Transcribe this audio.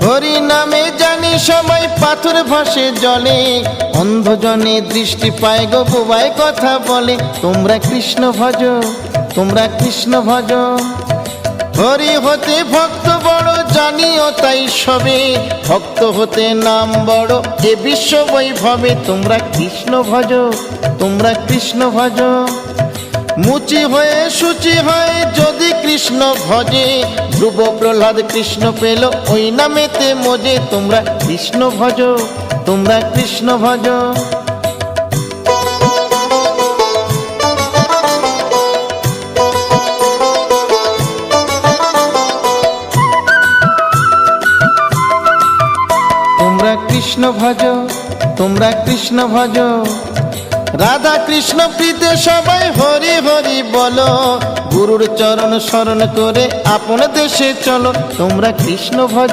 হরি নামে জানি সবাই পাথর ভাসে জলে, অন্ধজনে দৃষ্টি পায় গো বোবায় কথা বলে। তোমরা কৃষ্ণ ভজ, তোমরা কৃষ্ণ ভজ। হরি হতে ভক্ত বড় জানিও তাই সবে, ভক্ত হতে নাম বড় এ বিশ্ব বৈভবে। তোমরা কৃষ্ণ ভজ, তোমরা কৃষ্ণ ভজ। মুচি হয়ে সূচি হয় যদি কৃষ্ণ ভজে, ধ্রুব প্রহ্লাদ কৃষ্ণ পেল ওই নামেতে মজে। তোমরা কৃষ্ণ ভজ, তোমরা কৃষ্ণ ভজ। তোমরা কৃষ্ণ ভজ, তোমরা কৃষ্ণ ভজ। রাধা কৃষ্ণ প্রীতে সবাই হরি হরি বলো, গুরুর চরণ শরণ করে আপন দেশে চলো। তোমরা কৃষ্ণ ভজ।